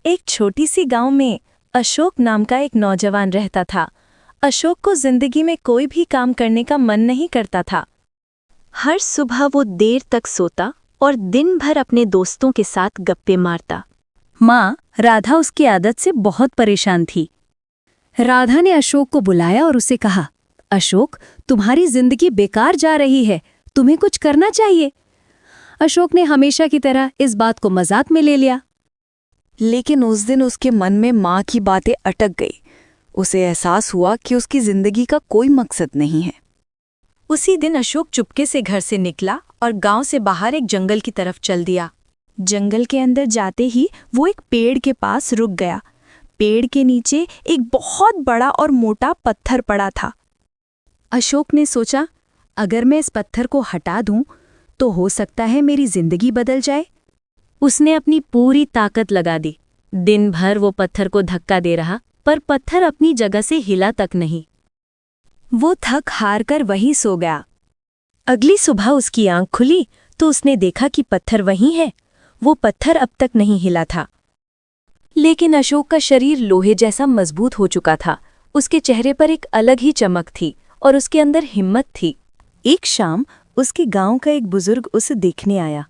एक छोटी सी गांव में अशोक नाम का एक नौजवान रहता था। अशोक को जिंदगी में कोई भी काम करने का मन नहीं करता था। हर सुबह वो देर तक सोता और दिन भर अपने दोस्तों के साथ गप्पे मारता। माँ राधा उसकी आदत से बहुत परेशान थी। राधा ने अशोक को बुलाया और उसे कहा, अशोक, तुम्हारी जिंदगी बेकार जा रही है, तुम्हें कुछ करना चाहिए। अशोक ने हमेशा की तरह इस बात को मजाक में ले लिया। लेकिन उस दिन उसके मन में माँ की बातें अटक गई। उसे एहसास हुआ कि उसकी जिंदगी का कोई मकसद नहीं है। उसी दिन अशोक चुपके से घर से निकला और गांव से बाहर एक जंगल की तरफ चल दिया। जंगल के अंदर जाते ही वो एक पेड़ के पास रुक गया। पेड़ के नीचे एक बहुत बड़ा और मोटा पत्थर पड़ा था। अशोक ने सोचा, अगर मैं इस पत्थर को हटा दूं तो हो सकता है मेरी जिंदगी बदल जाए। उसने अपनी पूरी ताकत लगा दी। दिन भर वो पत्थर को धक्का दे रहा, पर पत्थर अपनी जगह से हिला तक नहीं। वो थक हार कर वहीं सो गया। अगली सुबह उसकी आंख खुली तो उसने देखा कि पत्थर वहीं है। वो पत्थर अब तक नहीं हिला था। लेकिन अशोक का शरीर लोहे जैसा मजबूत हो चुका था। उसके चेहरे पर एक अलग ही चमक थी और उसके अंदर हिम्मत थी। एक शाम उसके गांव का एक बुजुर्ग उसे देखने आया।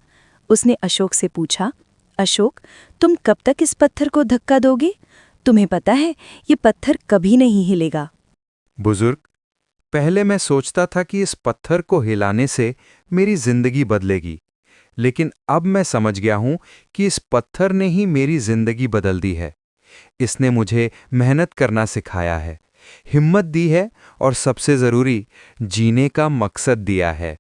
उसने अशोक से पूछा, अशोक, तुम कब तक इस पत्थर को धक्का दोगे? तुम्हें पता है ये पत्थर कभी नहीं हिलेगा। बुजुर्ग, पहले मैं सोचता था कि इस पत्थर को हिलाने से मेरी जिंदगी बदलेगी, लेकिन अब मैं समझ गया हूं कि इस पत्थर ने ही मेरी जिंदगी बदल दी है। इसने मुझे मेहनत करना सिखाया है, हिम्मत दी है और सबसे जरूरी, जीने का मकसद दिया है।